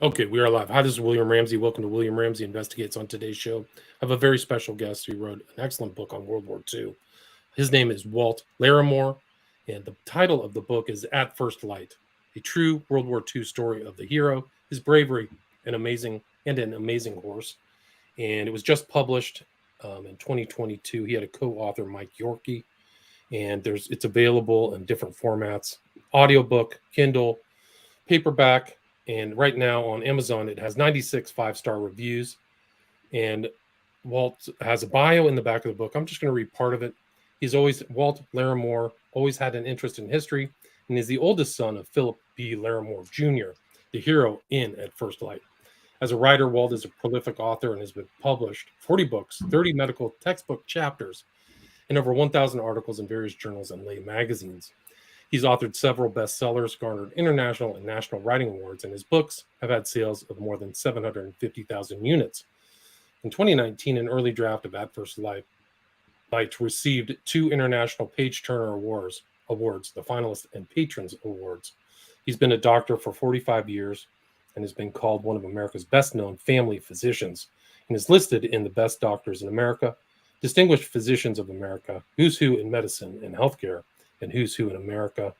Okay, we are live. Hi, this is William Ramsey. Welcome to William Ramsey Investigates. On today's show, I have a very special guest who wrote an excellent book on World War II. His name is Walt Larimore, and the title of the book is At First Light, a true World War II story of the hero, his bravery, an amazing horse. And it was just published in 2022. He had a co-author, Mike Yorkie, and it's available in different formats: audiobook, Kindle, paperback, and right now on Amazon it has 96 five-star reviews. And Walt has a bio in the back of the book. I'm just going to read part of it. Walt Larimore always had an interest in history and is the oldest son of Philip B. Larimore Jr., the hero in At First Light. As a writer, Walt is a prolific author and has been published 40 books, 30 medical textbook chapters, and over 1,000 articles in various journals and lay magazines. He's authored several bestsellers, garnered international and national writing awards, and his books have had sales of more than 750,000 units. In 2019, an early draft of At First Light received 2 international Page Turner Awards, the Finalist and Patrons Awards. He's been a doctor for 45 years and has been called one of America's best-known family physicians and is listed in the Best Doctors in America, Distinguished Physicians of America, Who's Who in Medicine and Healthcare, and Who's Who in America.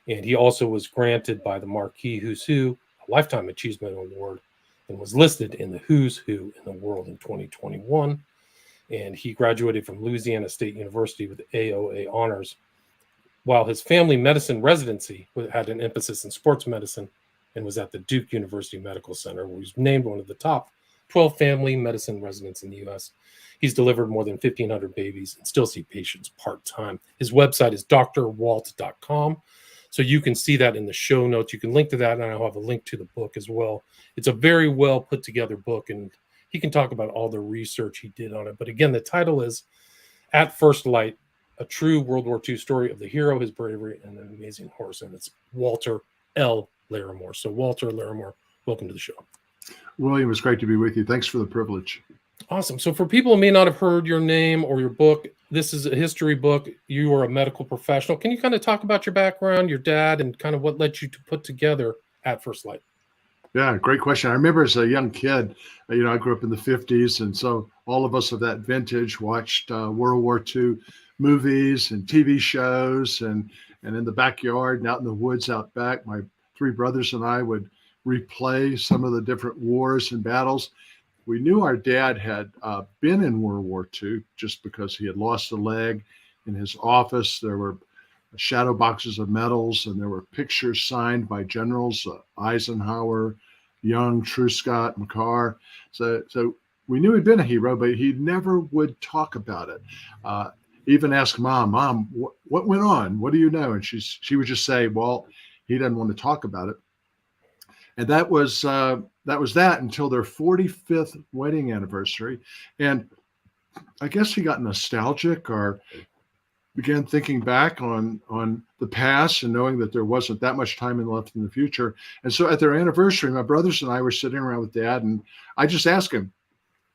And he also was granted by the Marquis Who's Who a Lifetime Achievement Award and was listed in the Who's Who in the World in 2021. And he graduated from Louisiana State University with AOA honors, while his family medicine residency had an emphasis in sports medicine and was at the Duke University Medical Center, where he was named one of the top 12 family medicine residents in the U.S. He's delivered more than 1,500 babies and still see patients part-time. His website is drwalt.com. So you can see that in the show notes. You can link to that, and I'll have a link to the book as well. It's a very well put together book, and he can talk about all the research he did on it. But again, the title is At First Light, a true World War II story of the hero, his bravery, and an amazing horse. And it's Walter L. Larimore. So Walter Larimore, welcome to the show. William, it's great to be with you. Thanks for the privilege. Awesome. So for people who may not have heard your name or your book, this is a history book. You are a medical professional. Can you kind of talk about your background, your dad, and kind of what led you to put together At First Light? Yeah, great question. I remember as a young kid, I grew up in the 50s. And so all of us of that vintage watched World War II movies and TV shows. And in the backyard and out in the woods out back, my 3 brothers and I would replay some of the different wars and battles. We knew our dad had been in World War II just because he had lost a leg. In his office, there were shadow boxes of medals, and there were pictures signed by generals Eisenhower, Young, Truscott, McCarr. So we knew he'd been a hero, but he never would talk about it. Even ask Mom, what went on? What do you know? And she would just say, well, he doesn't want to talk about it. And that was that until their 45th wedding anniversary. And I guess he got nostalgic or began thinking back on the past and knowing that there wasn't that much time left in the future. And so at their anniversary, my brothers and I were sitting around with Dad, and I just asked him,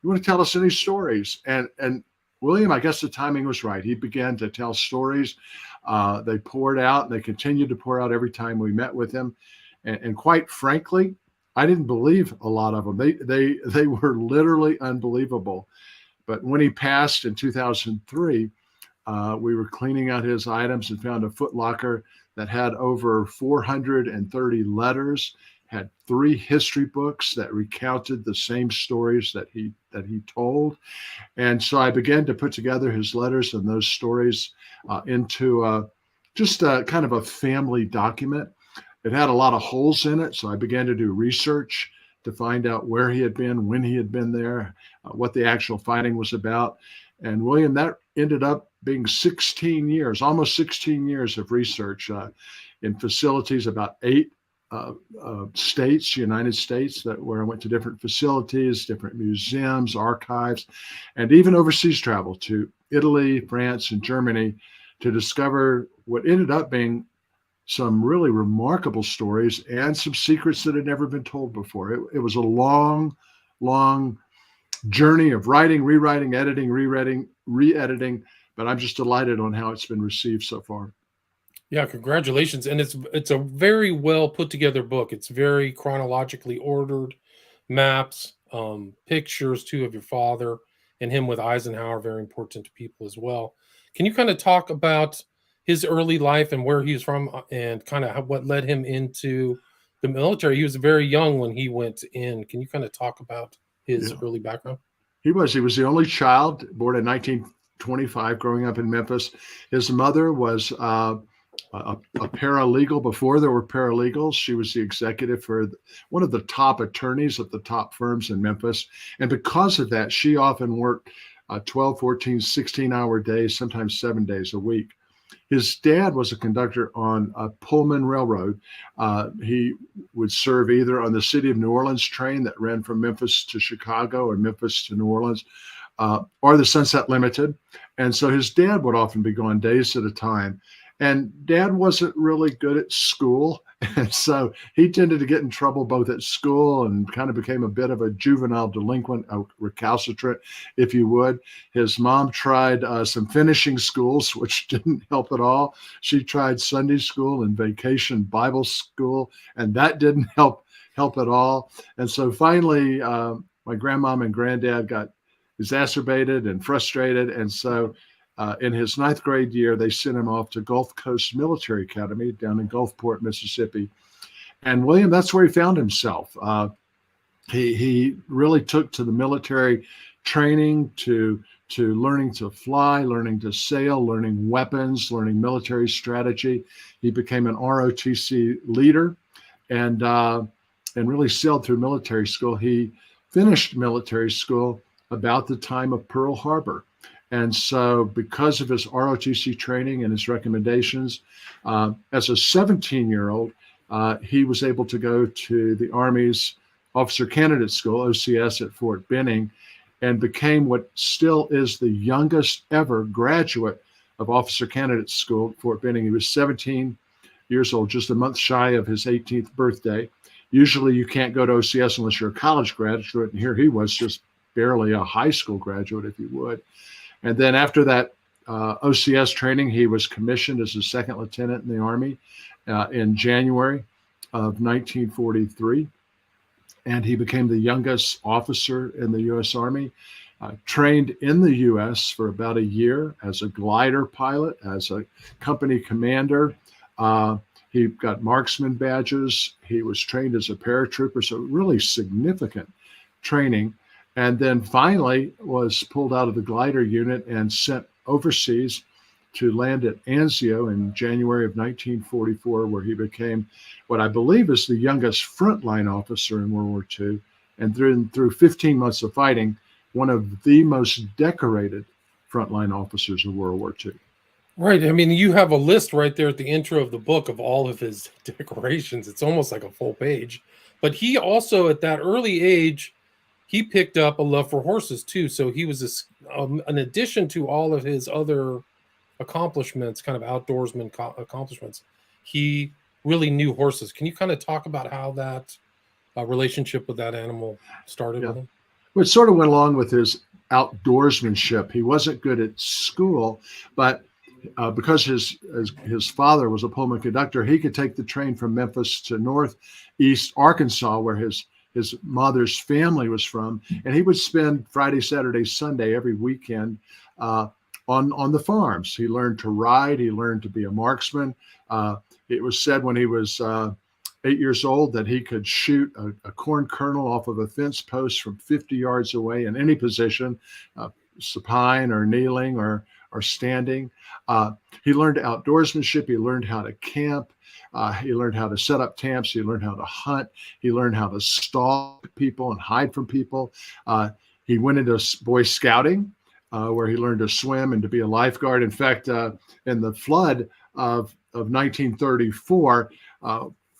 "You want to tell us any stories?" And William, I guess the timing was right. He began to tell stories. They poured out, and they continued to pour out every time we met with him. And quite frankly, I didn't believe a lot of them. They were literally unbelievable. But when he passed in 2003, we were cleaning out his items and found a Foot Locker that had over 430 letters, had 3 history books that recounted the same stories that he told. And so I began to put together his letters and those stories into just a kind of a family document. It had a lot of holes in it, so I began to do research to find out where he had been, when he had been there, what the actual fighting was about. And William, that ended up being 16 years, almost 16 years of research in facilities, about 8 states, United States, where I went to different facilities, different museums, archives, and even overseas travel to Italy, France, and Germany to discover what ended up being some really remarkable stories and some secrets that had never been told before. It was a long, long journey of writing, rewriting, editing, re-editing, but I'm just delighted on how it's been received so far. Yeah, congratulations. And it's a very well put together book. It's very chronologically ordered, maps, pictures too of your father and him with Eisenhower, very important to people as well. Can you kind of talk about his early life and where he's from and kind of what led him into the military? He was very young when he went in. Can you kind of talk about his Yeah. early background? He was the only child born in 1925, growing up in Memphis. His mother was a paralegal before there were paralegals. She was the executive for one of the top attorneys at the top firms in Memphis. And because of that, she often worked 12, 14, 16-hour days, sometimes 7 days a week. His dad was a conductor on a Pullman Railroad. He would serve either on the City of New Orleans train that ran from Memphis to Chicago or Memphis to New Orleans, or the Sunset Limited. And so his dad would often be gone days at a time. And dad wasn't really good at school. And so he tended to get in trouble both at school and kind of became a bit of a juvenile delinquent, a recalcitrant, if you would. His mom tried some finishing schools, which didn't help at all. She tried Sunday school and vacation Bible school, and that didn't help at all. And so finally, my grandmom and granddad got exacerbated and frustrated. And so in his ninth grade year, they sent him off to Gulf Coast Military Academy down in Gulfport, Mississippi. And William, that's where he found himself. He really took to the military training, to learning to fly, learning to sail, learning weapons, learning military strategy. He became an ROTC leader, and really sailed through military school. He finished military school about the time of Pearl Harbor. And so, because of his ROTC training and his recommendations, as a 17-year-old, he was able to go to the Army's Officer Candidate School, OCS, at Fort Benning, and became what still is the youngest ever graduate of Officer Candidate School at Fort Benning. He was 17 years old, just a month shy of his 18th birthday. Usually, you can't go to OCS unless you're a college graduate, and here he was, just barely a high school graduate, if you would. And then after that OCS training, he was commissioned as a second lieutenant in the Army in January of 1943. And he became the youngest officer in the U.S. Army, trained in the U.S. for about a year as a glider pilot, as a company commander. He got marksman badges. He was trained as a paratrooper, so really significant training. And then finally was pulled out of the glider unit and sent overseas to land at Anzio in January of 1944, where he became what I believe is the youngest frontline officer in World War II. And through 15 months of fighting, one of the most decorated frontline officers of World War II. Right. I mean, you have a list right there at the intro of the book of all of his decorations. It's almost like a full page. But he also, at that early age, he picked up a love for horses too. So he was an addition to all of his other accomplishments, kind of outdoorsman accomplishments. He really knew horses. Can you kind of talk about how that relationship with that animal started with him? Well, it sort of went along with his outdoorsmanship. He wasn't good at school, but because his father was a Pullman conductor, he could take the train from Memphis to northeast Arkansas, where his mother's family was from, and he would spend Friday, Saturday, Sunday every weekend on the farms. He learned to ride. He learned to be a marksman. It was said when he was 8 years old that he could shoot a corn kernel off of a fence post from 50 yards away in any position, supine or kneeling or standing. He learned outdoorsmanship. He learned how to camp. He learned how to set up camps. He learned how to hunt. He learned how to stalk people and hide from people. He went into Boy Scouting, where he learned to swim and to be a lifeguard. In fact, in the flood of 1934,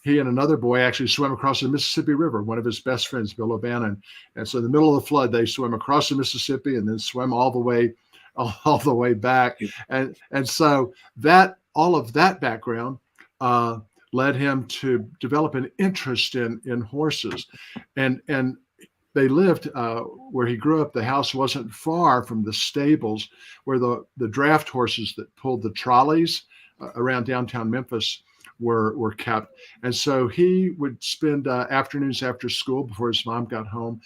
he and another boy actually swam across the Mississippi River, one of his best friends, Bill O'Bannon. And so in the middle of the flood, they swam across the Mississippi and then swam all the way back. And so all of that background led him to develop an interest in horses. And they lived where he grew up. The house wasn't far from the stables where the draft horses that pulled the trolleys around downtown Memphis were kept. And so he would spend afternoons after school before his mom got home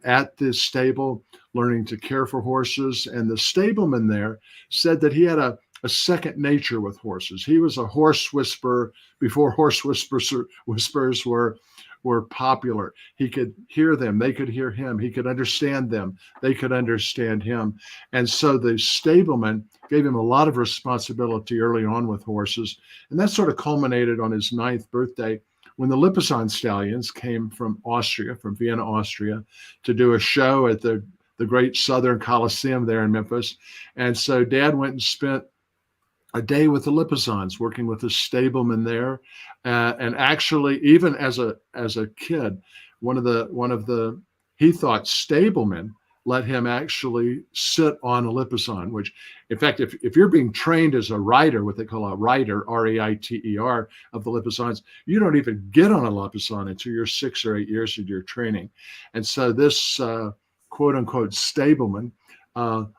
at this stable, learning to care for horses. And the stableman there said that he had a second nature with horses. He was a horse whisperer before whispers were popular. He could hear them, they could hear him, he could understand them, they could understand him. And so the stableman gave him a lot of responsibility early on with horses. And that sort of culminated on his 9th birthday when the Lipizzan stallions came from Austria, from Vienna, Austria, to do a show at the great Southern Coliseum there in Memphis. And so Dad went and spent a day with the Lipizzans, working with the stableman there, and actually, even as a kid, one of the he thought stablemen let him actually sit on a Lipizzan. Which, in fact, if you're being trained as a rider, what they call a rider, R-A-I-T-E-R, of the Lipizzans, you don't even get on a Lipizzan until you're 6 or 8 years into your training. And so this quote unquote stableman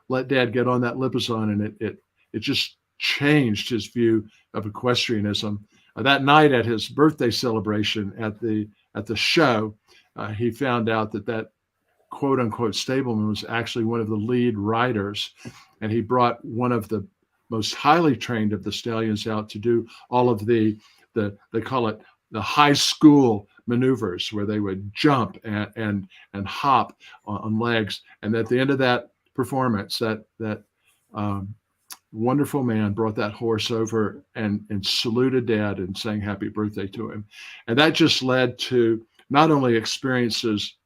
let Dad get on that Lipizzan, and it just changed his view of equestrianism. That night at his birthday celebration at the show, he found out that quote unquote stableman was actually one of the lead riders, and he brought one of the most highly trained of the stallions out to do all of the they call it the high school maneuvers, where they would jump and hop on legs. And at the end of that performance, that wonderful man brought that horse over and saluted Dad and sang happy birthday to him. And that just led to not only experiences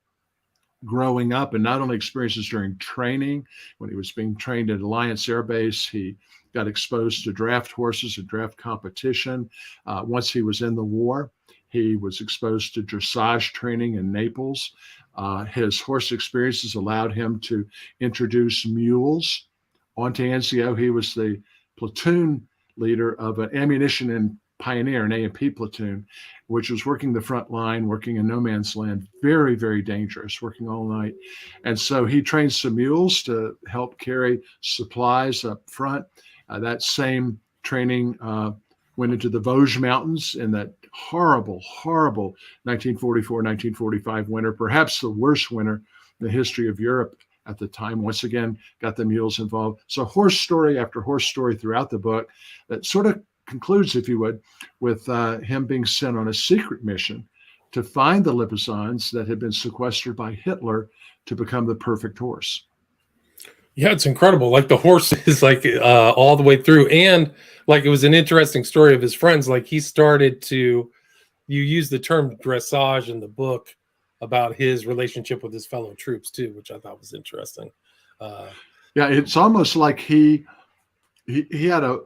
growing up, and not only experiences during training. When he was being trained at Alliance Air Base, he got exposed to draft horses and draft competition. Once he was in the war, he was exposed to dressage training in Naples. His horse experiences allowed him to introduce mules onto Anzio. He was the platoon leader of an ammunition and pioneer, an A&P platoon, which was working the front line, working in no man's land, very, very dangerous, working all night. And so he trained some mules to help carry supplies up front. That same training went into the Vosges Mountains in that horrible, horrible 1944, 1945 winter, perhaps the worst winter in the history of Europe at the time. Once again, got the mules involved. So horse story after horse story throughout the book that sort of concludes, if you would, with him being sent on a secret mission to find the Lipizzans that had been sequestered by Hitler to become the perfect horse. Yeah, it's incredible. Like the horse is like all the way through. And like it was an interesting story of his friends. Like he started to, you use the term dressage in the book about his relationship with his fellow troops too, which I thought was interesting. Yeah, it's almost like he had a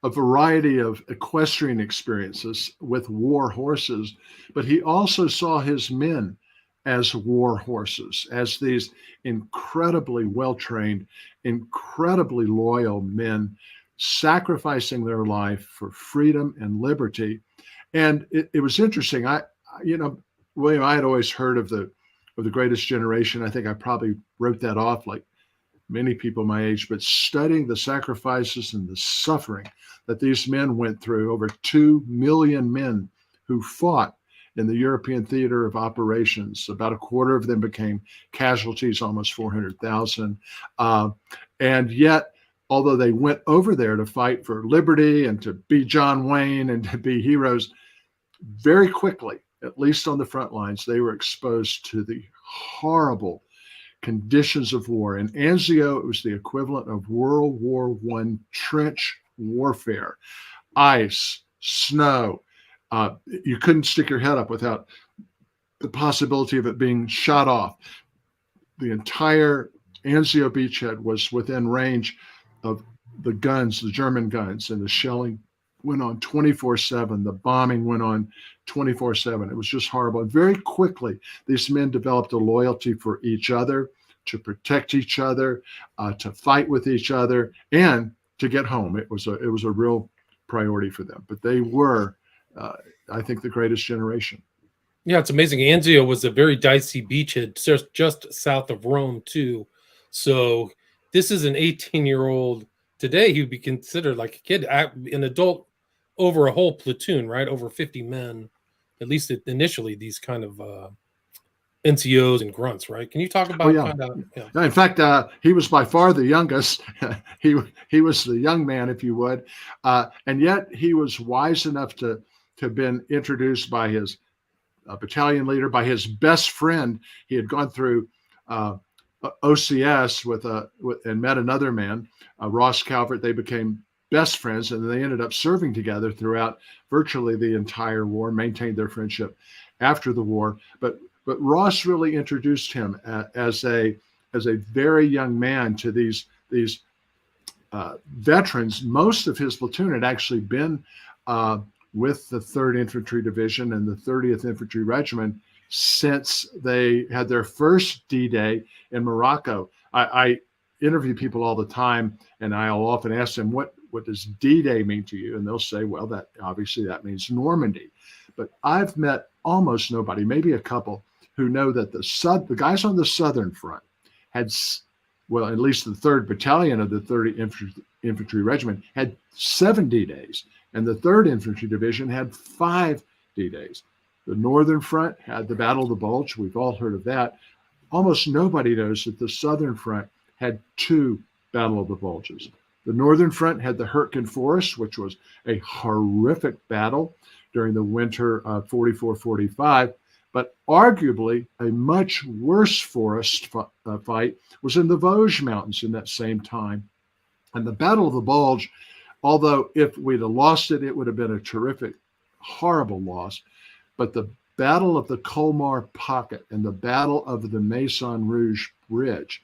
variety of equestrian experiences with war horses, but he also saw his men as war horses, as these incredibly well-trained, incredibly loyal men sacrificing their life for freedom and liberty. And it was interesting. William, I had always heard of the greatest generation. I think I probably wrote that off like many people my age, but studying the sacrifices and the suffering that these men went through, over 2 million men who fought in the European theater of operations. About a quarter of them became casualties, almost 400,000. And yet, although they went over there to fight for liberty and to be John Wayne and to be heroes, very quickly, at least on the front lines, they were exposed to the horrible conditions of war. In Anzio, it was the equivalent of World War I trench warfare. Ice, snow. You couldn't stick your head up without the possibility of it being shot off. The entire Anzio beachhead was within range of the guns, the German guns, and the shelling went on 24/7. The bombing went on 24/7. It was just horrible. And very quickly, these men developed a loyalty for each other, to protect each other, to fight with each other, and to get home. It was a real priority for them. But they were, I think, the greatest generation. Yeah, it's amazing. Anzio was a very dicey beachhead just south of Rome, too. So this is an 18-year-old today. He'd be considered like a kid, an adult over a whole platoon, right? Over 50 men, at least initially, these kind of NCOs and grunts, right? Can you talk Oh about yeah. kind of, yeah. In fact, he was by far the youngest. he was the young man, if you would, and yet he was wise enough to have been introduced by his battalion leader, by his best friend. He had gone through OCS and met another man, Ross Calvert. They became best friends, and they ended up serving together throughout virtually the entire war, maintained their friendship after the war. But Ross really introduced him as a very young man to these veterans. Most of his platoon had actually been with the 3rd Infantry Division and the 30th Infantry Regiment since they had their first D-Day in Morocco. I interview people all the time, and I'll often ask them, what does D-Day mean to you? And they'll say, well, that obviously that means Normandy. But I've met almost nobody, maybe a couple, who know that the guys on the Southern Front had, well, at least the 3rd Battalion of the 30th Infantry Regiment had 7 D-Days, and the 3rd Infantry Division had 5 D-Days. The Northern Front had the Battle of the Bulge. We've all heard of that. Almost nobody knows that the Southern Front had 2 Battle of the Bulges. The Northern Front had the Hurtgen Forest, which was a horrific battle during the winter of 44-45. But arguably a much worse forest fight was in the Vosges Mountains in that same time. And the Battle of the Bulge, although if we'd have lost it, it would have been a terrific, horrible loss. But the Battle of the Colmar Pocket and the Battle of the Maison Rouge Bridge,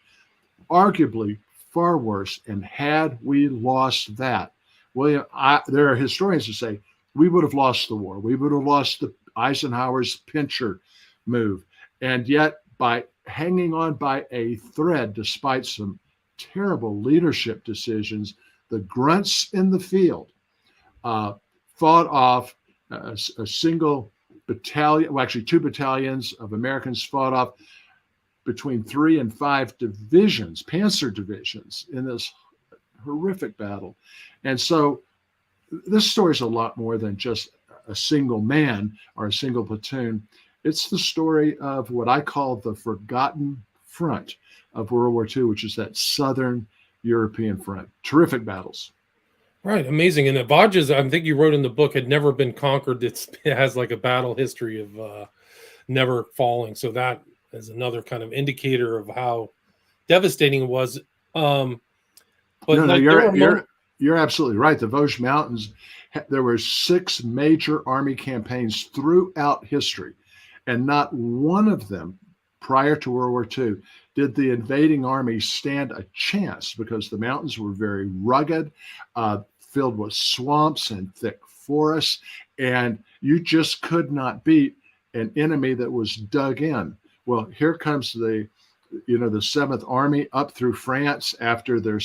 arguably far worse. And had we lost that, William, there are historians who say we would have lost the war. We would have lost the Eisenhower's pincher move. And yet, by hanging on by a thread, despite some terrible leadership decisions, the grunts in the field fought off a single battalion, well, actually 2 battalions of Americans fought off between 3 and 5 divisions, panzer divisions, in this horrific battle. And so this story is a lot more than just a single man or a single platoon. It's the story of what I call the forgotten front of World War II, which is that Southern European front. Terrific battles. Right, amazing. And the Vosges, I think you wrote in the book, had never been conquered. It has like a battle history of never falling. So that is another kind of indicator of how devastating it was. But no, you're absolutely right. The Vosges Mountains, there were 6 major Army campaigns throughout history, and not one of them prior to World War II did the invading army stand a chance, because the mountains were very rugged, filled with swamps and thick forests, and you just could not beat an enemy that was dug in. Well, here comes the 7th Army up through France after their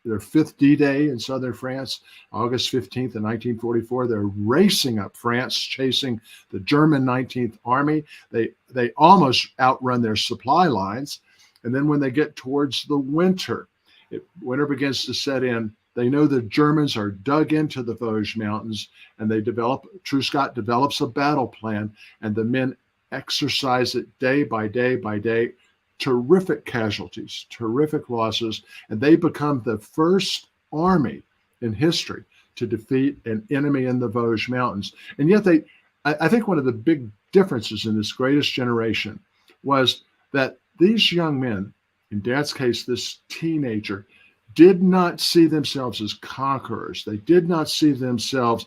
5th D-Day in southern France, August 15th in 1944. They're racing up France, chasing the German 19th Army. They almost outrun their supply lines. And then when they get towards the winter begins to set in. They know the Germans are dug into the Vosges Mountains, and Truscott develops a battle plan, and the men exercise it day by day by day. Terrific casualties, terrific losses, and they become the first army in history to defeat an enemy in the Vosges Mountains. And yet I think one of the big differences in this greatest generation was that these young men, in Dad's case, this teenager, did not see themselves as conquerors. They did not see themselves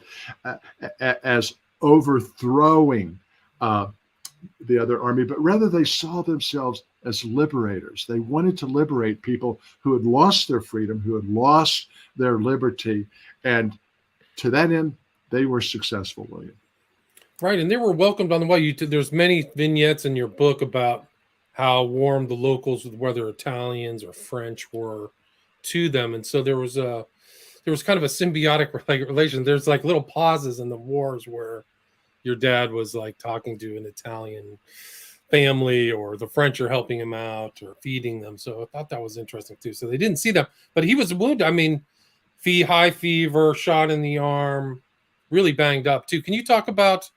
as overthrowing the other army, but rather they saw themselves as liberators. They wanted to liberate people who had lost their freedom, who had lost their liberty. And to that end, they were successful, William. Right. And they were welcomed on the way. There's many vignettes in your book about how warm the locals, whether Italians or French, were to them. And so there was kind of a symbiotic relation. There's like little pauses in the wars where your dad was like talking to an Italian family, or the French are helping him out or feeding them. So I thought that was interesting too. So they didn't see them, but he was wounded. I mean, high fever, shot in the arm, really banged up too. Can you talk about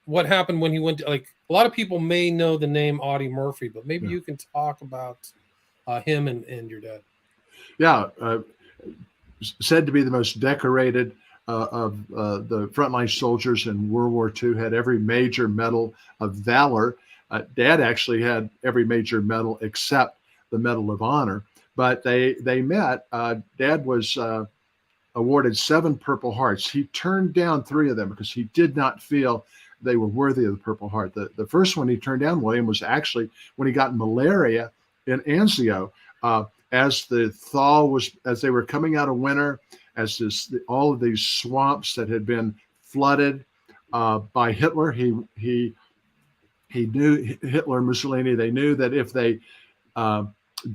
what happened when he went to, like, a lot of people may know the name Audie Murphy, but maybe you can talk about him and your dad. Yeah, said to be the most decorated of the frontline soldiers in World War II, had every major medal of valor. Dad actually had every major medal except the Medal of Honor. But they met. Dad was awarded 7 Purple Hearts. He turned down 3 of them because he did not feel they were worthy of the Purple Heart. The first one he turned down, William, was actually when he got malaria in Anzio. As the thaw was, as they were coming out of winter, as all of these swamps that had been flooded by Hitler, he knew, Hitler and Mussolini, they knew that if they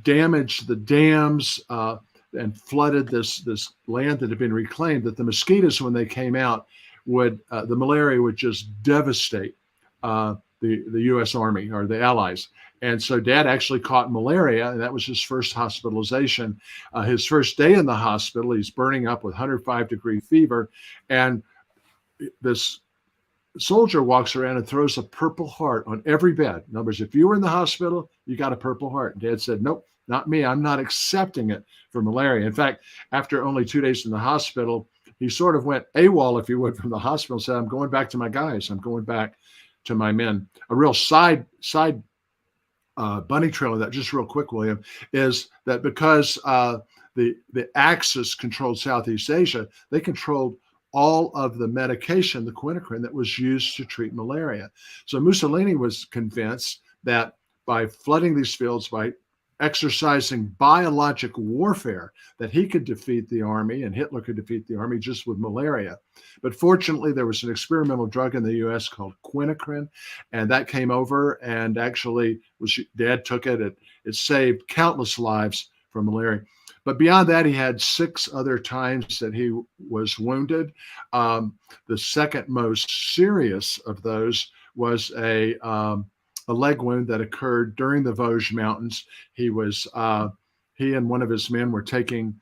damaged the dams and flooded this land that had been reclaimed, that the mosquitoes, when they came out, would the malaria would just devastate the U.S. Army or the Allies. And so Dad actually caught malaria, and that was his first hospitalization. His first day in the hospital, he's burning up with 105-degree fever, and this soldier walks around and throws a Purple Heart on every bed. In other words, if you were in the hospital, you got a Purple Heart. And Dad said, nope, not me. I'm not accepting it for malaria. In fact, after only 2 days in the hospital, he sort of went AWOL, if you would, from the hospital, and said, I'm going back to my guys. I'm going back to my men. A real side bunny trail of that, just real quick, William, is that because the Axis controlled Southeast Asia, they controlled all of the medication, the quinacrine, that was used to treat malaria. So Mussolini was convinced that by flooding these fields, by exercising biologic warfare, that he could defeat the army and Hitler could defeat the army just with malaria. But fortunately, there was an experimental drug in the U.S. called quinacrine, and that came over, and actually Dad took it. It saved countless lives from malaria. But beyond that, he had 6 other times that he was wounded. The second most serious of those was a leg wound that occurred during the Vosges Mountains. He and one of his men were taking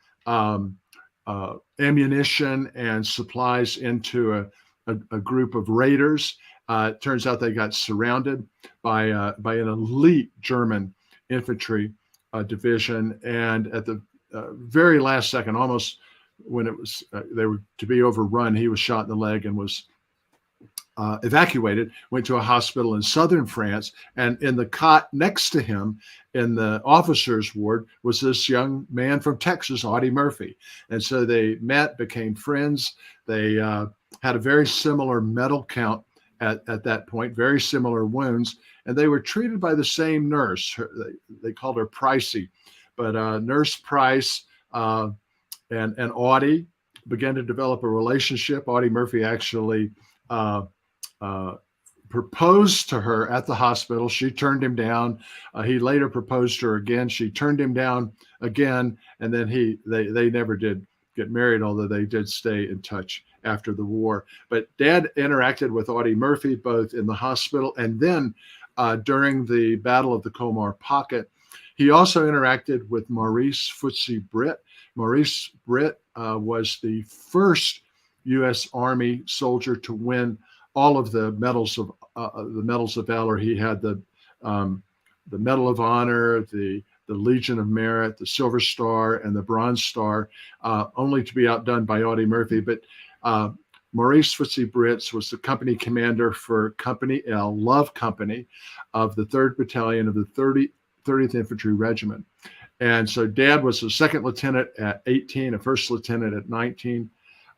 ammunition and supplies into a group of raiders. It turns out they got surrounded by an elite German infantry division, and at the very last second, almost when it was they were to be overrun, he was shot in the leg and was evacuated, went to a hospital in southern France, and in the cot next to him in the officers' ward was this young man from Texas, Audie Murphy. And so they met, became friends. They had a very similar medal count at that point, very similar wounds, and they were treated by the same nurse. They called her Pricey, but Nurse Price and Audie began to develop a relationship. Audie Murphy actually proposed to her at the hospital. She turned him down. He later proposed to her again. She turned him down again, and then they never did get married, although they did stay in touch after the war. But Dad interacted with Audie Murphy both in the hospital and then during the Battle of the Colmar Pocket. He also interacted with Maurice Footsie Britt. Maurice Britt was the first U.S. Army soldier to win all of the medals of valor. He had the Medal of Honor, the Legion of Merit, the Silver Star, and the Bronze Star, only to be outdone by Audie Murphy. But Maurice Footsie Britt was the company commander for Company L, Love Company, of the 3rd Battalion of the 30th Infantry Regiment. And so Dad was a second lieutenant at 18, a first lieutenant at 19,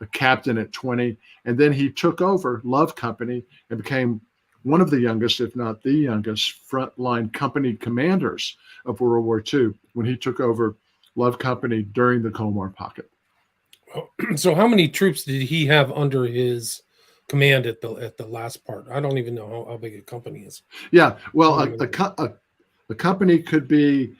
a captain at 20, and then he took over Love Company and became one of the youngest, if not the youngest, frontline company commanders of World War II when he took over Love Company during the Colmar Pocket. So how many troops did he have under his command at the last part? I don't even know how big a company is. Yeah, well, a company could be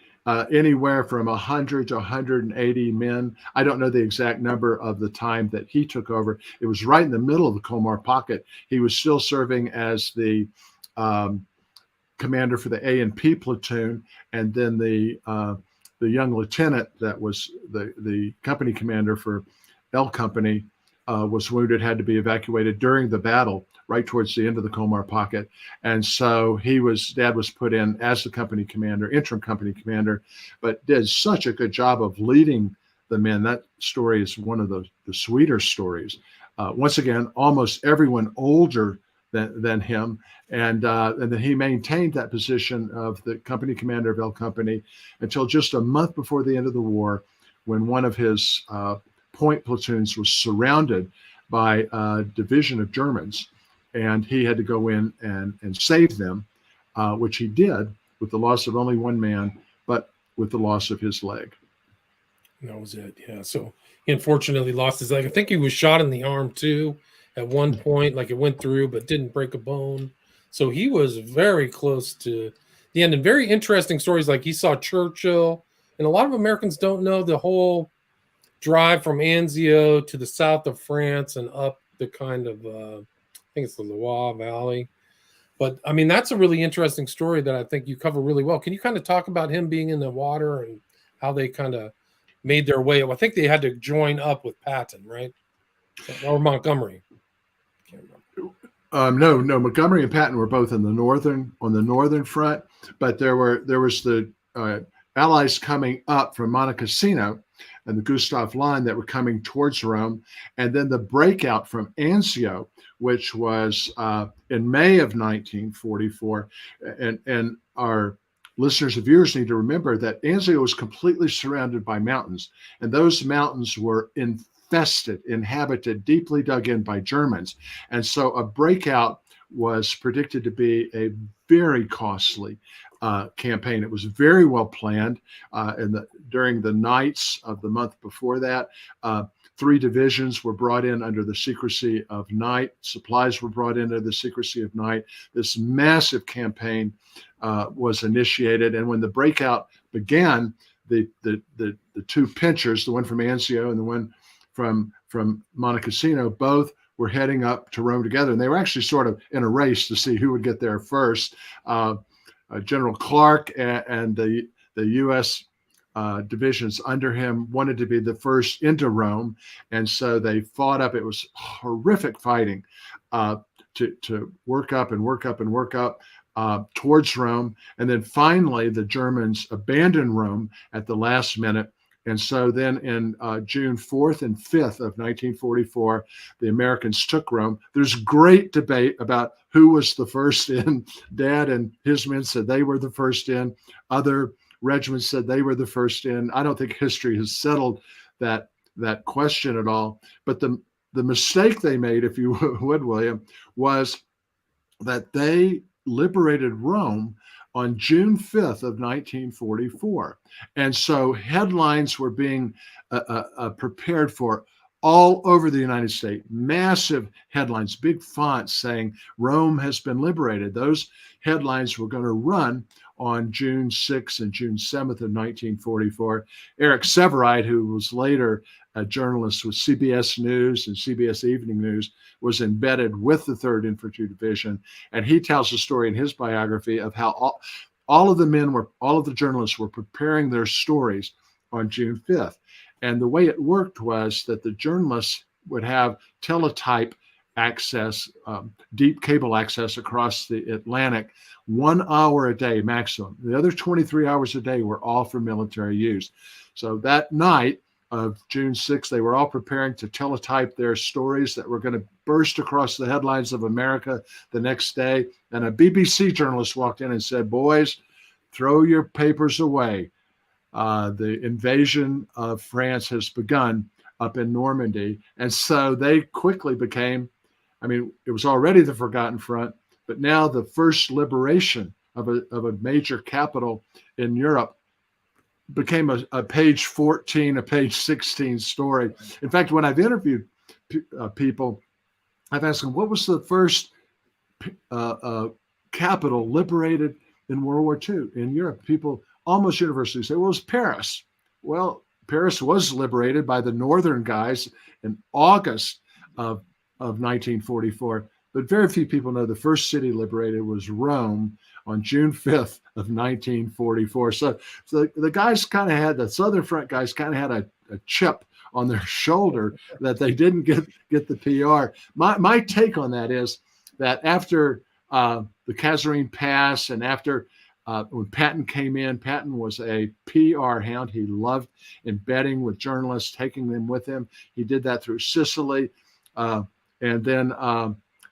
anywhere from 100 to 180 men. I don't know the exact number of the time that he took over. It was right in the middle of the Colmar Pocket. He was still serving as the commander for the A&P platoon, and then the young lieutenant that was the company commander for L Company was wounded, had to be evacuated during the battle, right towards the end of the Colmar pocket. And so Dad was put in as the company commander, interim company commander, but did such a good job of leading the men. That story is one of the sweeter stories. Once again, almost everyone older than him. And then he maintained that position of the company commander of L Company until just a month before the end of the war, when one of his point platoons was surrounded by a division of Germans, and he had to go in and save them, which he did with the loss of only one man, but with the loss of his leg. And that was it. Yeah. So he unfortunately lost his leg. I think he was shot in the arm too at one point, like it went through, but didn't break a bone. So he was very close to the end. And very interesting stories. Like he saw Churchill, and a lot of Americans don't know the whole drive from Anzio to the south of France and up the kind of, I think it's the Loire Valley. But I mean, that's a really interesting story that I think you cover really well. Can you kind of talk about him being in the water and how they kind of made their way? I think they had to join up with Patton, right? Or Montgomery. Can't remember. No, Montgomery and Patton were both on the northern front, but there was the Allies coming up from Monte Cassino and the Gustav line that were coming towards Rome, and then the breakout from Anzio, which was in May of 1944, and our listeners and viewers need to remember that Anzio was completely surrounded by mountains, and those mountains were infested, inhabited, deeply dug in by Germans. And so a breakout was predicted to be a very costly campaign. It was very well planned. During the nights of the month before that, 3 divisions were brought in under the secrecy of night. Supplies were brought in under the secrecy of night. This massive campaign was initiated, and when the breakout began, the 2 pinchers, the one from Anzio and the one from Monte Cassino, both were heading up to Rome together, and they were actually sort of in a race to see who would get there first. General Clark and the U.S. Divisions under him wanted to be the first into Rome, and so they fought up. It was horrific fighting to work up and work up and work up towards Rome, and then finally the Germans abandoned Rome at the last minute. And so then in June 4th and 5th of 1944, the Americans took Rome. There's great debate about who was the first in. Dad and his men said they were the first in. Other regiments said they were the first in. I don't think history has settled that question at all. But the mistake they made, if you would, William, was that they liberated Rome on June 5th of 1944. And so headlines were being prepared for all over the United States, massive headlines, big fonts saying Rome has been liberated. Those headlines were going to run on June 6th and June 7th of 1944. Eric Severide, who was later a journalist with CBS News and CBS Evening News, was embedded with the 3rd Infantry Division. And he tells a story in his biography of how all of the journalists were preparing their stories on June 5th. And the way it worked was that the journalists would have teletype access, deep cable access across the Atlantic, 1 hour a day maximum. The other 23 hours a day were all for military use. So that night of June 6th, they were all preparing to teletype their stories that were going to burst across the headlines of America the next day. And a BBC journalist walked in and said, "Boys, throw your papers away. The invasion of France has begun up in Normandy." And so they quickly became, it was already the Forgotten Front, but now the first liberation of a major capital in Europe became a page 14, a page 16 story. In fact, when I've interviewed people, I've asked them, what was the first capital liberated in World War II in Europe? People almost universally say, well, it was Paris. Well, Paris was liberated by the northern guys in August of 1944. But very few people know the first city liberated was Rome on June 5th of 1944. So the guys kind of had, the Southern Front guys kind of had a chip on their shoulder that they didn't get the PR. My take on that is that after the Kasserine Pass and after when Patton came in, Patton was a PR hound. He loved embedding with journalists, taking them with him. He did that through Sicily. And then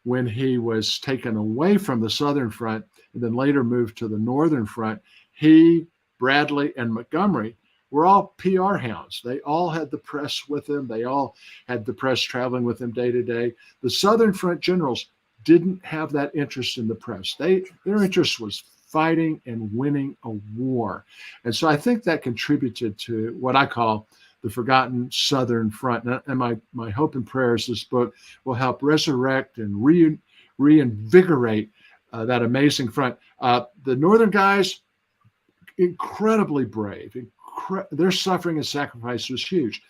when he was taken away from the Southern Front and then later moved to the Northern Front, he, Bradley, and Montgomery were all PR hounds. They all had the press with them. They all had the press traveling with them day to day. The Southern Front generals didn't have that interest in the press. Their interest was fighting and winning a war. And so I think that contributed to what I call the forgotten Southern Front. And my hope and prayer is this book will help resurrect and reinvigorate that amazing front. The Northern guys, incredibly brave. Their suffering and sacrifice was huge.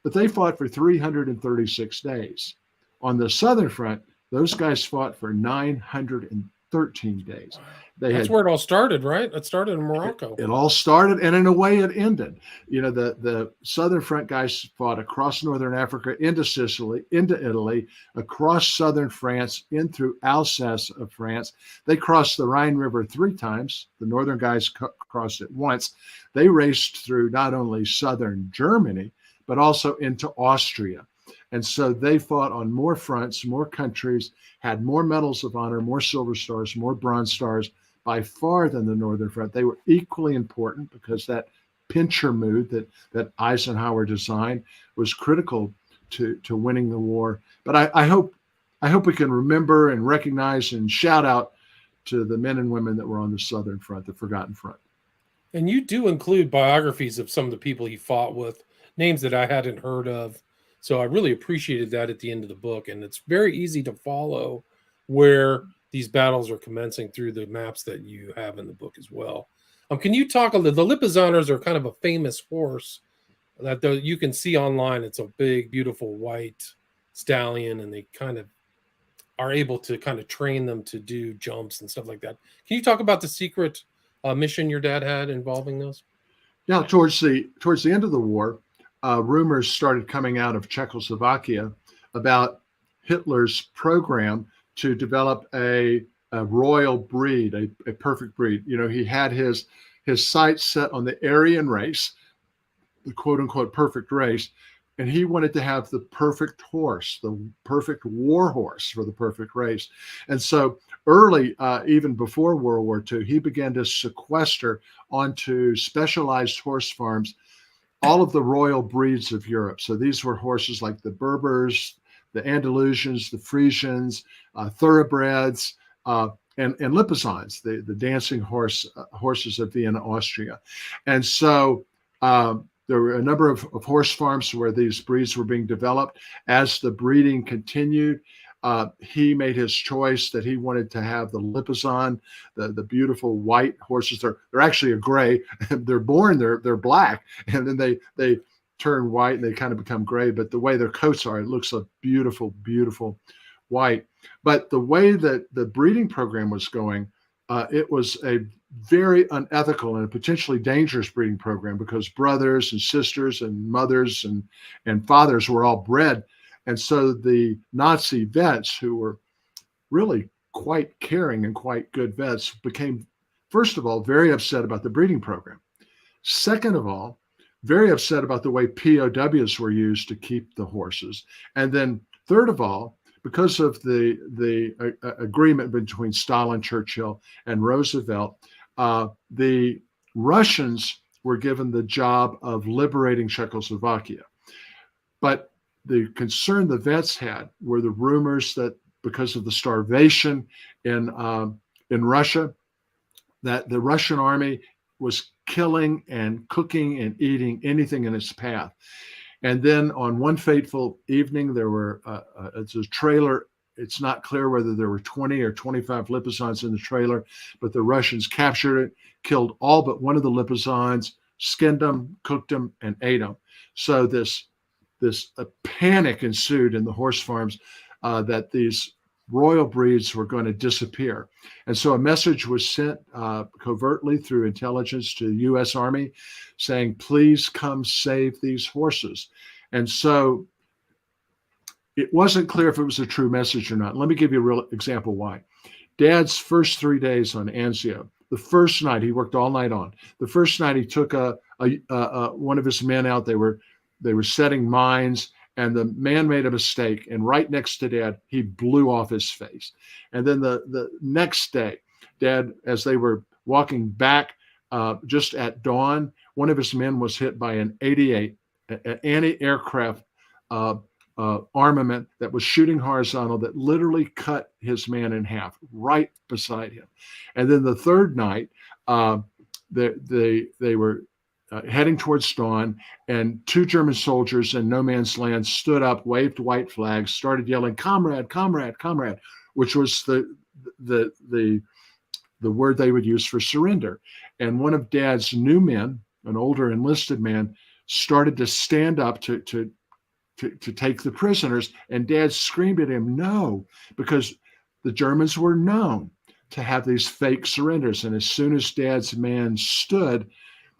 But they fought for 336 days. On the Southern Front, those guys fought for 913 days. That's where it all started, right? It started in Morocco. It all started, and in a way it ended. You know, the Southern Front guys fought across Northern Africa, into Sicily, into Italy, across Southern France, in through Alsace of France. They crossed the Rhine River 3 times. The Northern guys crossed it once. They raced through not only Southern Germany, but also into Austria. And so they fought on more fronts, more countries, had more medals of honor, more silver stars, more bronze stars by far than the Northern Front. They were equally important because that pincher mood that Eisenhower designed was critical to winning the war. But I hope we can remember and recognize and shout out to the men and women that were on the Southern Front, the forgotten front. And you do include biographies of some of the people he fought with, names that I hadn't heard of. So I really appreciated that at the end of the book. And it's very easy to follow where these battles are commencing through the maps that you have in the book as well. Can you talk a little? The Lipizaners are kind of a famous horse that you can see online. It's a big, beautiful white stallion, and they kind of are able to kind of train them to do jumps and stuff like that. Can you talk about the secret mission your dad had involving those? Yeah, towards the end of the war, rumors started coming out of Czechoslovakia about Hitler's program to develop a royal breed, a perfect breed. You know, he had his sights set on the Aryan race, the quote unquote perfect race, and he wanted to have the perfect horse, the perfect war horse for the perfect race. And so early, even before World War II, he began to sequester onto specialized horse farms all of the royal breeds of Europe. So these were horses like the Berbers, the Andalusians, the Frisians, thoroughbreds, and Lipizans, the dancing horses of Vienna, Austria. And so there were a number of horse farms where these breeds were being developed. As the breeding continued, he made his choice that he wanted to have the Lipizan, the beautiful white horses. They're actually a gray. They're born, they're black, and then they turn white and they kind of become gray. But the way their coats are, it looks a beautiful, beautiful white. But the way that the breeding program was going, it was a very unethical and potentially dangerous breeding program because brothers and sisters and mothers and fathers were all bred. And so the Nazi vets, who were really quite caring and quite good vets, became, first of all, very upset about the breeding program. Second of all, very upset about the way POWs were used to keep the horses. And then third of all, because of the agreement between Stalin, Churchill, and Roosevelt, the Russians were given the job of liberating Czechoslovakia. But the concern the vets had were the rumors that because of the starvation in Russia, that the Russian army was killing and cooking and eating anything in its path. And then on one fateful evening, there were it's a trailer. It's not clear whether there were 20 or 25 Lipizans in the trailer, but the Russians captured it, killed all but one of the Lipizans, skinned them, cooked them, and ate them. So this panic ensued in the horse farms that these royal breeds were going to disappear. And so a message was sent covertly through intelligence to the U.S. Army saying, please come save these horses. And so it wasn't clear if it was a true message or not. Let me give you a real example why. Dad's first 3 days on Anzio, the first night he worked all night on. The first night he took one of his men out. They were setting mines, and the man made a mistake. And right next to Dad, he blew off his face. And then the next day, Dad, as they were walking back just at dawn, one of his men was hit by an 88, an anti-aircraft armament that was shooting horizontal that literally cut his man in half right beside him. And then the third night, they were heading towards dawn, and 2 German soldiers in no man's land stood up, waved white flags, started yelling, "Comrade, comrade, comrade," which was the word they would use for surrender. And one of Dad's new men, an older enlisted man, started to stand up to take the prisoners, and Dad screamed at him, "No," because the Germans were known to have these fake surrenders. And as soon as Dad's man stood,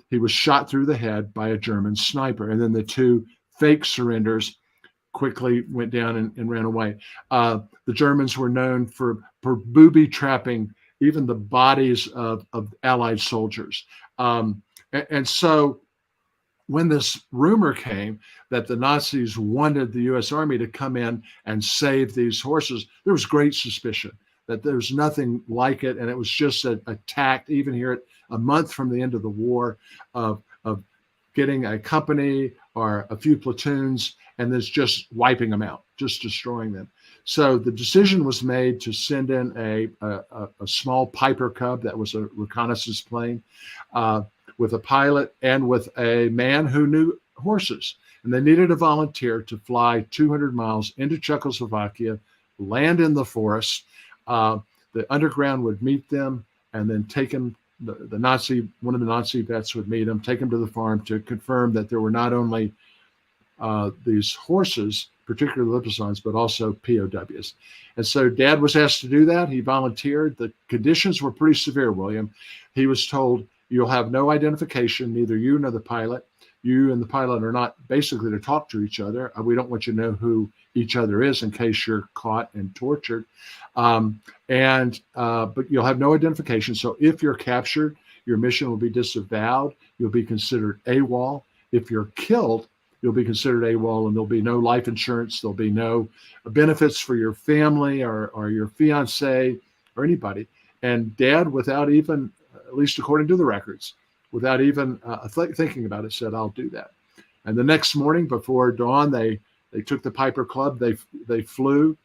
he was shot through the head by a German sniper. And then the 2 fake surrenders quickly went down and ran away. The Germans were known for booby trapping even the bodies of Allied soldiers. And so when this rumor came that the Nazis wanted the U.S. Army to come in and save these horses, there was great suspicion that there's nothing like it, and it was just an attack, even here at a month from the end of the war, of getting a company or a few platoons and then just wiping them out, just destroying them. So the decision was made to send in a small Piper Cub that was a reconnaissance plane with a pilot and with a man who knew horses. And they needed a volunteer to fly 200 miles into Czechoslovakia, land in the forest. The underground would meet them and then take them. One of the Nazi vets would meet them, take them to the farm to confirm that there were not only these horses, particularly Lipizzans, but also POWs. And so Dad was asked to do that. He volunteered. The conditions were pretty severe, William. He was told, "You'll have no identification, neither you nor the pilot. You and the pilot are not basically to talk to each other. We don't want you to know who each other is in case you're caught and tortured. But you'll have no identification. So if you're captured, your mission will be disavowed. You'll be considered AWOL. If you're killed, you'll be considered AWOL, and there'll be no life insurance. There'll be no benefits for your family or your fiance or anybody." And Dad, without even, at least according to the records, without even thinking about it, said, "I'll do that." And the next morning before dawn, they took the Piper Club. They flew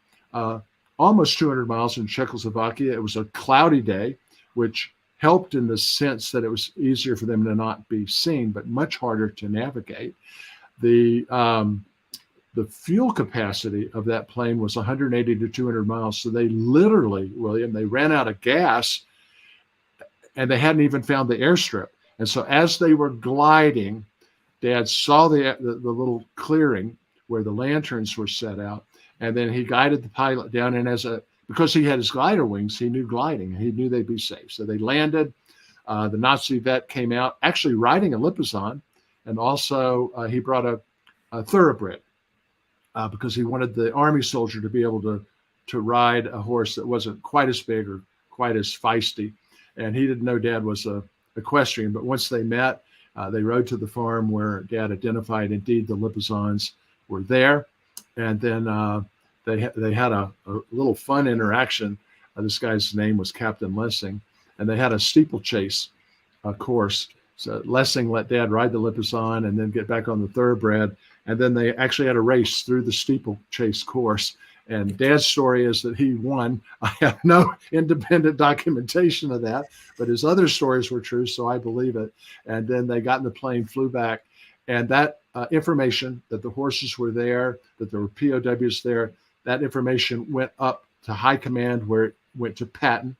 almost 200 miles in Czechoslovakia. It was a cloudy day, which helped in the sense that it was easier for them to not be seen, but much harder to navigate. The fuel capacity of that plane was 180 to 200 miles. So they literally, William, they ran out of gas, and they hadn't even found the airstrip. And so as they were gliding, Dad saw the little clearing where the lanterns were set out, and then he guided the pilot down. And because he had his glider wings, he knew gliding. He knew they'd be safe. So they landed. The Nazi vet came out, actually riding a Lipizzan, and also he brought a thoroughbred because he wanted the army soldier to be able to ride a horse that wasn't quite as big or quite as feisty. And he didn't know Dad was a equestrian, but once they met, they rode to the farm where Dad identified indeed the Lipizzans were there. And then they had a little fun interaction. This guy's name was Captain Lessing, and they had a steeplechase course. So Lessing let Dad ride the Lipizzan and then get back on the thoroughbred. And then they actually had a race through the steeplechase course. And Dad's story is that he won. I have no independent documentation of that, but his other stories were true, so I believe it. And then they got in the plane, flew back, and that information that the horses were there, that there were POWs there, that information went up to high command where it went to Patton.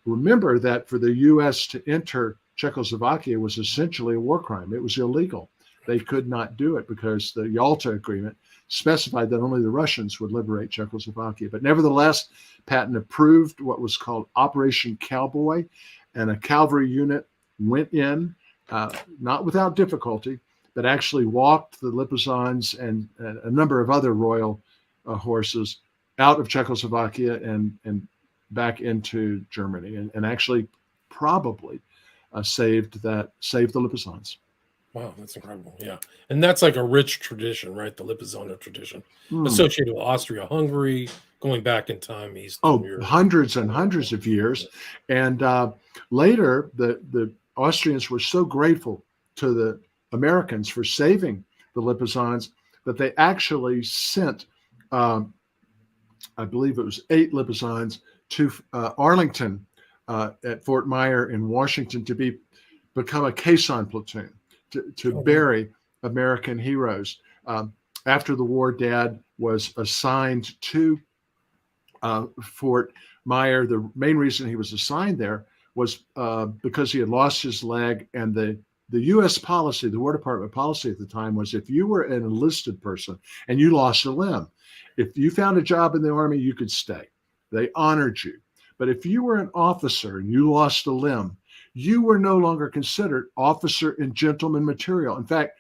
Remember that for the U.S. to enter Czechoslovakia was essentially a war crime. It was illegal. They could not do it because the Yalta Agreement specified that only the Russians would liberate Czechoslovakia. But nevertheless, Patton approved what was called Operation Cowboy, and a cavalry unit went in, not without difficulty, but actually walked the Lipizans and a number of other royal horses out of Czechoslovakia and back into Germany, and actually probably saved the Lipizans. Wow, that's incredible. Yeah. And that's like a rich tradition, right? The Lipizzaner tradition associated with Austria-Hungary, going back in time, Eastern Europe. Hundreds and hundreds of years. And later, the Austrians were so grateful to the Americans for saving the Lipizans that they actually sent, I believe it was 8 Lipizans to Arlington at Fort Myer in Washington to become a caisson platoon to bury American heroes. After the war, Dad was assigned to Fort Myer. The main reason he was assigned there was because he had lost his leg, and the U.S. policy, the War Department policy at the time, was if you were an enlisted person and you lost a limb, if you found a job in the Army, you could stay. They honored you. But if you were an officer and you lost a limb, you were no longer considered officer and gentleman material. In fact,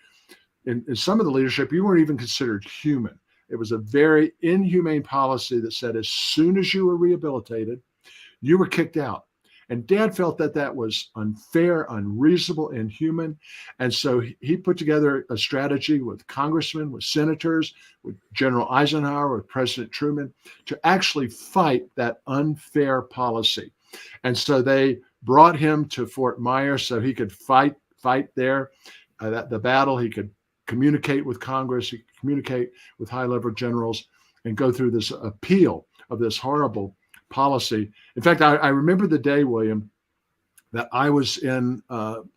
in some of the leadership, you weren't even considered human. It was a very inhumane policy that said as soon as you were rehabilitated, you were kicked out. And Dad felt that that was unfair, unreasonable, inhuman. And so he put together a strategy with congressmen, with senators, with General Eisenhower, with President Truman, to actually fight that unfair policy. And so they brought him to Fort Myer so he could fight there. The battle, he could communicate with Congress, he could communicate with high-level generals, and go through this appeal of this horrible policy. In fact, I remember the day, William, that I was in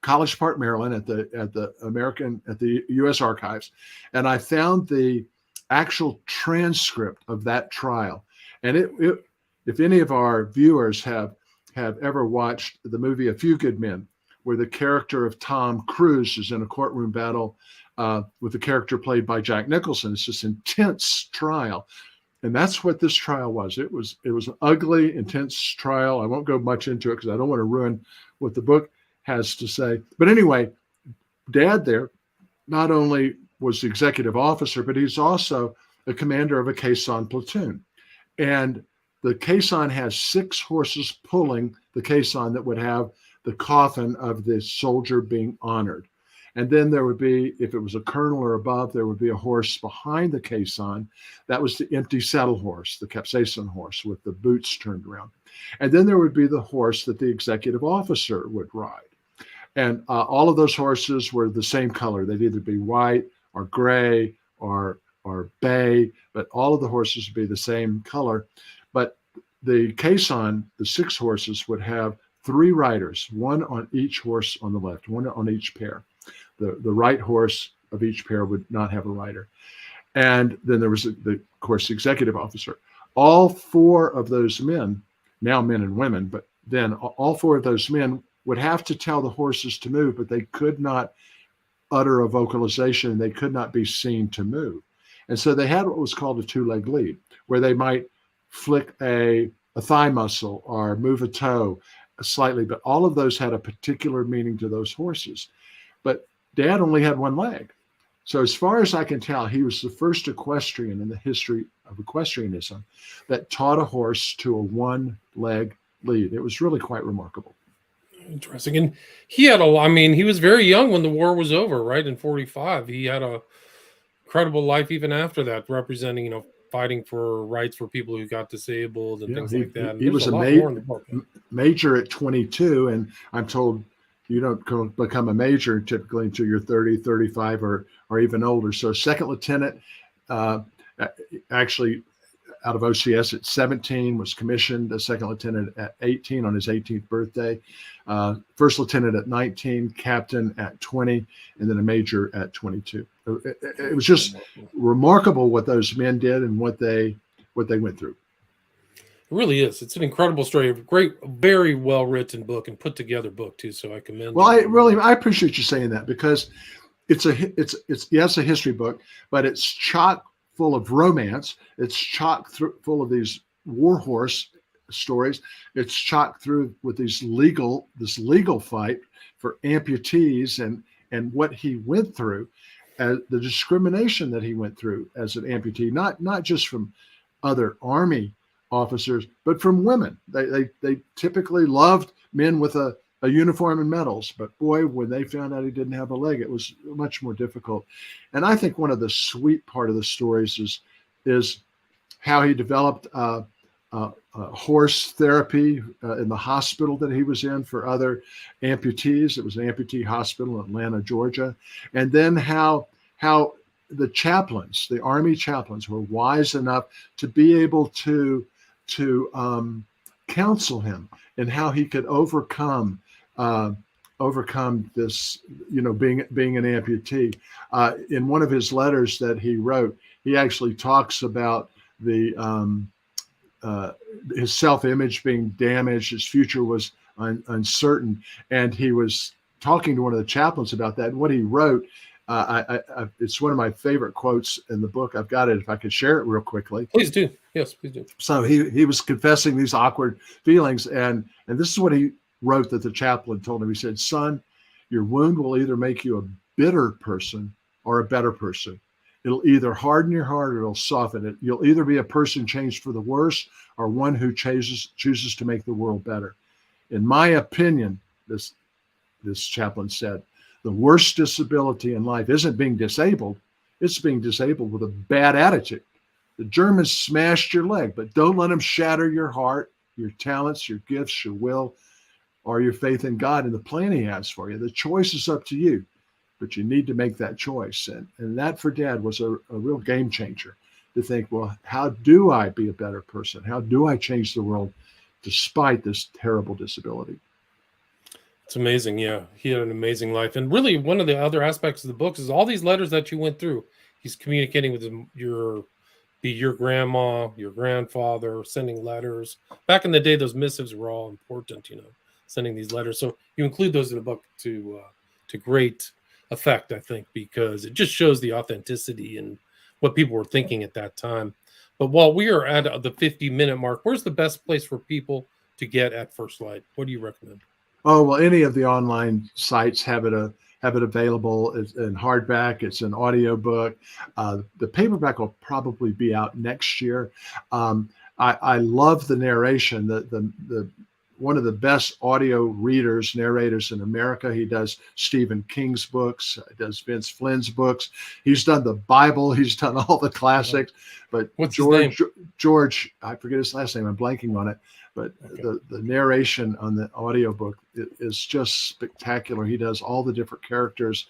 College Park, Maryland, at the U.S. Archives, and I found the actual transcript of that trial. And if any of our viewers have ever watched the movie A Few Good Men, where the character of Tom Cruise is in a courtroom battle with the character played by Jack Nicholson, it's this intense trial. And that's what this trial was. It was an ugly, intense trial. I won't go much into it because I don't want to ruin what the book has to say. But anyway, Dad there not only was the executive officer, but he's also the commander of a caisson platoon. And the caisson has 6 horses pulling the caisson that would have the coffin of the soldier being honored. And then there would be, if it was a colonel or above, there would be a horse behind the caisson. That was the empty saddle horse, the capsaicin horse with the boots turned around. And then there would be the horse that the executive officer would ride. And all of those horses were the same color. They'd either be white or gray or bay, but all of the horses would be the same color. But the caisson, the 6 horses, would have 3 riders, 1 on each horse on the left, 1 on each pair. The right horse of each pair would not have a rider. And then there was, of course, the executive officer. All 4 of those men, now men and women, but then all 4 of those men would have to tell the horses to move, but they could not utter a vocalization. They could not be seen to move. And so they had what was called a 2-leg lead, where they might flick a thigh muscle or move a toe slightly, but all of those had a particular meaning to those horses. But Dad only had 1 leg. So as far as I can tell, he was the first equestrian in the history of equestrianism that taught a horse to a 1-leg lead. It was really quite remarkable. Interesting. And he had he was very young when the war was over, right? In 45. He had a incredible life even after that, representing, fighting for rights for people who got disabled and things like that. And he was a major at 22, and I'm told you don't become a major typically until you're 30, 35, or even older. So second lieutenant, actually out of OCS at 17, was commissioned a second lieutenant at 18 on his 18th birthday, first lieutenant at 19, captain at 20, and then a major at 22. It was just remarkable what those men did and what they went through. It really is. It's an incredible story. A great, very well written book and put together book too. So I commend. Well, I appreciate you saying that, because it's a history book, but it's chock full of romance. It's chock full of these war horse stories. It's chock through with this legal fight for amputees and what he went through, the discrimination that he went through as an amputee, not just from other Army officers, but from women. They typically loved men with a uniform and medals, but boy, when they found out he didn't have a leg, it was much more difficult. And I think one of the sweet part of the stories is how he developed horse therapy in the hospital that he was in for other amputees. It was an amputee hospital in Atlanta, Georgia. And then how the chaplains, the Army chaplains, were wise enough to be able to counsel him and how he could overcome this, being an amputee. In one of his letters that he wrote, he actually talks about his self-image being damaged, his future was uncertain, and he was talking to one of the chaplains about that. And what he wrote, it's one of my favorite quotes in the book. I've got it. If I could share it real quickly. Please do. Yes, please do. So he was confessing these awkward feelings, and this is what he wrote that the chaplain told him. He said, "Son, your wound will either make you a bitter person or a better person. It'll either harden your heart or it'll soften it. You'll either be a person changed for the worse or one who chooses to make the world better. In my opinion," this chaplain said, "the worst disability in life isn't being disabled. It's being disabled with a bad attitude. The Germans smashed your leg, but don't let them shatter your heart, your talents, your gifts, your will, or your faith in God and the plan he has for you. The choice is up to you, but you need to make that choice." And that for Dad was a real game changer, to think, well, how do I be a better person? How do I change the world despite this terrible disability? It's amazing. Yeah, he had an amazing life. And really, one of the other aspects of the book is all these letters that you went through. He's communicating with your grandma, your grandfather, sending letters. Back in the day, those missives were all important, sending these letters. So you include those in the book to great effect, I think, because it just shows the authenticity and what people were thinking at that time. But while we are at the 50-minute mark, where's the best place for people to get At First Light? What do you recommend? Oh, well, any of the online sites have it available. It's in hardback. It's an audiobook. The paperback will probably be out next year. I love the narration. The one of the best audio narrators in America. He does Stephen King's books, does Vince Flynn's books. He's done the Bible. He's done all the classics. But What's his name? George, I forget his last name. I'm blanking on it. But okay. The narration on the audiobook is just spectacular. He does all the different characters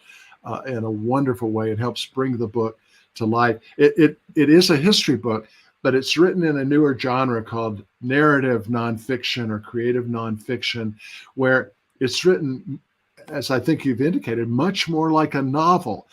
in a wonderful way. It helps bring the book to life. It is a history book, but it's written in a newer genre called narrative nonfiction or creative nonfiction, where it's written, as I think you've indicated, much more like a novel,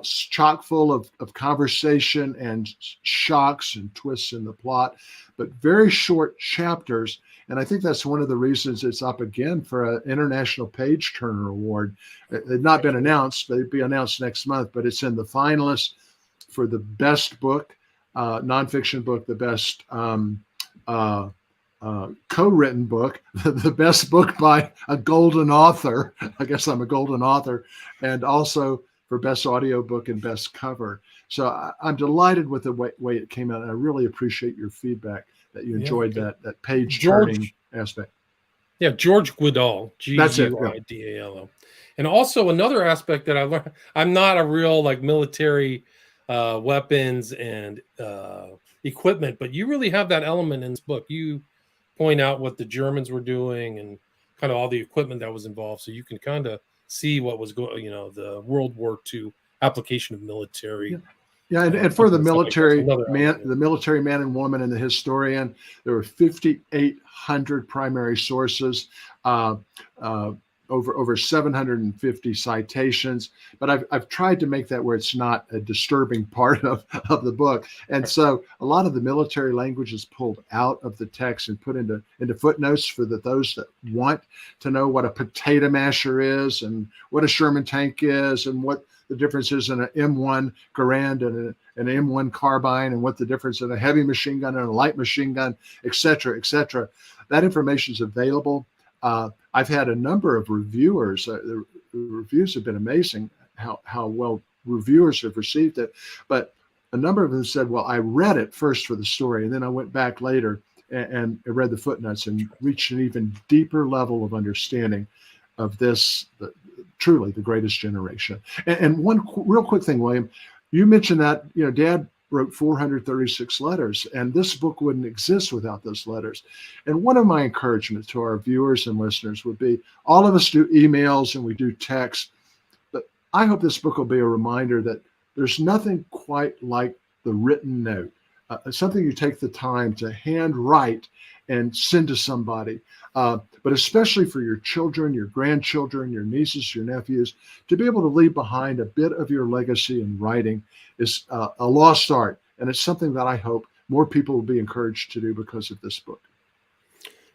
chock full of conversation and shocks and twists in the plot, but very short chapters. And I think that's one of the reasons it's up again for an International Page Turner Award. It had not been announced, but it'd be announced next month, but it's in the finalists for the best book, nonfiction book, the best co-written book, the best book by a golden author. I guess I'm a golden author, and also for best audio book and best cover. So I'm delighted with the way it came out. And I really appreciate your feedback that you enjoyed that page turning aspect. Yeah, George Guidall, Guidall. And also another aspect that I learned, I'm not a real military weapons and equipment, but you really have that element in this book. You point out what the Germans were doing and kind of all the equipment that was involved, so you can kind of see what was going, the World War II application of military. Yeah, and for the military man and woman and the historian, there were 5,800 primary sources, over 750 citations. But I've tried to make that where it's not a disturbing part of the book. And so a lot of the military language is pulled out of the text and put into footnotes for those that want to know what a potato masher is and what a Sherman tank is and what the difference is in an M1 Garand and an M1 carbine and what the difference in a heavy machine gun and a light machine gun, et cetera, et cetera. That information is available. I've had a number of reviewers reviews have been amazing, how well reviewers have received it. But a number of them said, well, I read it first for the story, and then I went back later and read the footnotes and reached an even deeper level of understanding of this, truly the greatest generation. And one real quick thing, William, you mentioned that, Dad wrote 436 letters, and this book wouldn't exist without those letters. And one of my encouragements to our viewers and listeners would be, all of us do emails and we do texts, but I hope this book will be a reminder that there's nothing quite like the written note, something you take the time to hand write and send to somebody. But especially for your children, your grandchildren, your nieces, your nephews, to be able to leave behind a bit of your legacy in writing is a lost art. And it's something that I hope more people will be encouraged to do because of this book.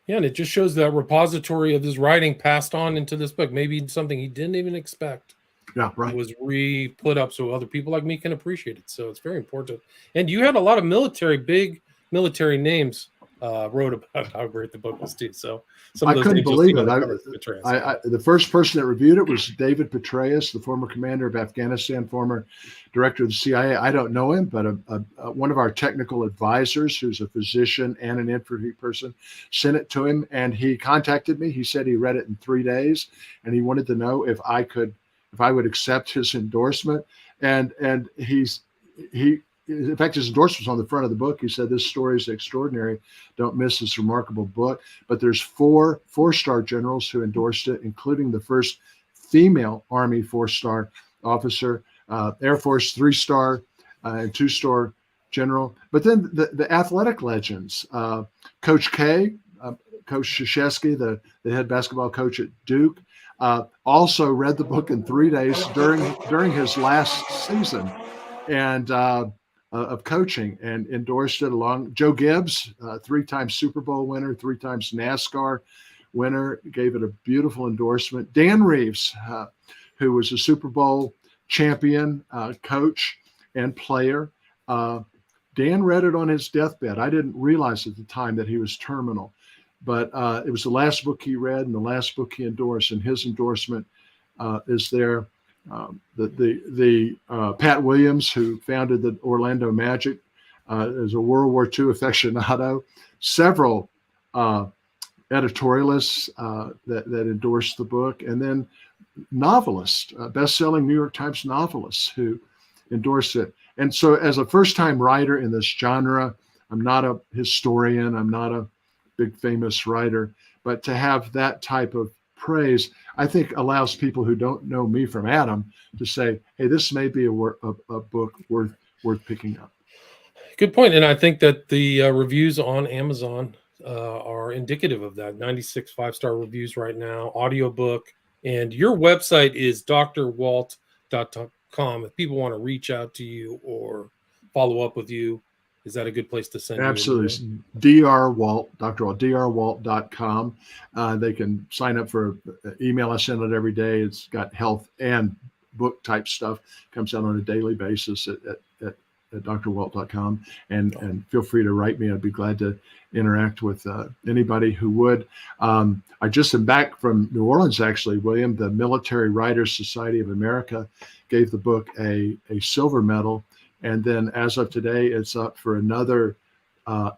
Yeah, and it just shows that repository of his writing passed on into this book. Maybe something he didn't even expect. Yeah, right. Was re-put up so other people like me can appreciate it. So it's very important. And you had a lot of big military names wrote about how great the book was too. So I couldn't believe it. The first person that reviewed it was David Petraeus, the former commander of Afghanistan, former director of the CIA. I don't know him, but one of our technical advisors, who's a physician and an infantry person, sent it to him, and he contacted me. He said he read it in 3 days, and he wanted to know if I would accept his endorsement. And in fact, his endorsement's on the front of the book. He said, this story is extraordinary. Don't miss this remarkable book. But there's four-star generals who endorsed it, including the first female Army 4-star officer, Air Force 3-star and 2-star general. But then the athletic legends, Coach K, Coach Krzyzewski, the head basketball coach at Duke, also read the book in 3 days during his last season and of coaching, and endorsed it along. Joe Gibbs, 3-time Super Bowl winner, 3 times NASCAR winner, gave it a beautiful endorsement. Dan Reeves, who was a Super Bowl champion coach and player, Dan read it on his deathbed. I didn't realize at the time that he was terminal, but it was the last book he read and the last book he endorsed, and his endorsement is there. Pat Williams, who founded the Orlando Magic, is a World War II aficionado. Several editorialists that endorsed the book, and then novelists, best-selling New York Times novelists who endorsed it. And so, as a first-time writer in this genre, I'm not a historian, I'm not a big famous writer, but to have that type of praise, I think, allows people who don't know me from Adam to say, hey, this may be a book worth picking up. Good point. And I think that the reviews on Amazon are indicative of that. 96 5-star reviews right now, audiobook. And your website is drwalt.com. If people want to reach out to you or follow up with you, is that a good place to send? Absolutely. drwalt, Dr. Walt, drwalt.com. They can sign up for an email. I send it every day. It's got health and book type stuff. Comes out on a daily basis at drwalt.com. And feel free to write me. I'd be glad to interact with anybody who would. I just am back from New Orleans, actually, William. The Military Writers Society of America gave the book a silver medal. And then as of today, it's up for another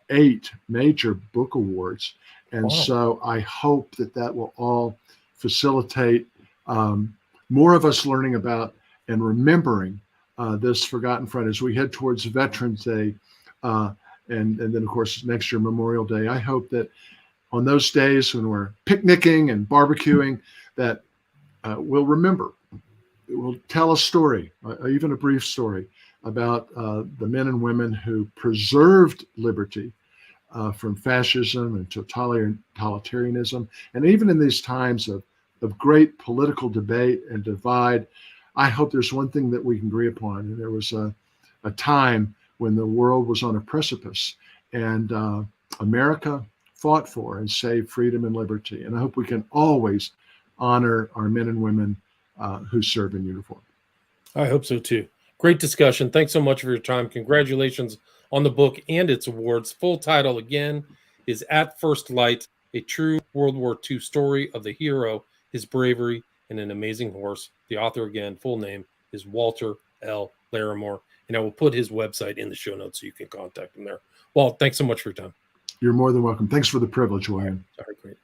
8 major book awards. And wow. So I hope that will all facilitate more of us learning about and remembering this forgotten friend as we head towards Veterans Day. And then, of course, next year, Memorial Day. I hope that on those days when we're picnicking and barbecuing, that we'll remember. We'll tell a story, even a brief story, about the men and women who preserved liberty from fascism and totalitarianism. And even in these times of great political debate and divide, I hope there's one thing that we can agree upon. And there was a time when the world was on a precipice, and America fought for and saved freedom and liberty. And I hope we can always honor our men and women who serve in uniform. I hope so too. Great discussion. Thanks so much for your time. Congratulations on the book and its awards. Full title again is At First Light, a true World War II story of the hero, his bravery, and an amazing horse. The author, again, full name is Walter L. Larimore, and I will put his website in the show notes so you can contact him there. Walt, thanks so much for your time. You're more than welcome. Thanks for the privilege, William. All right, great.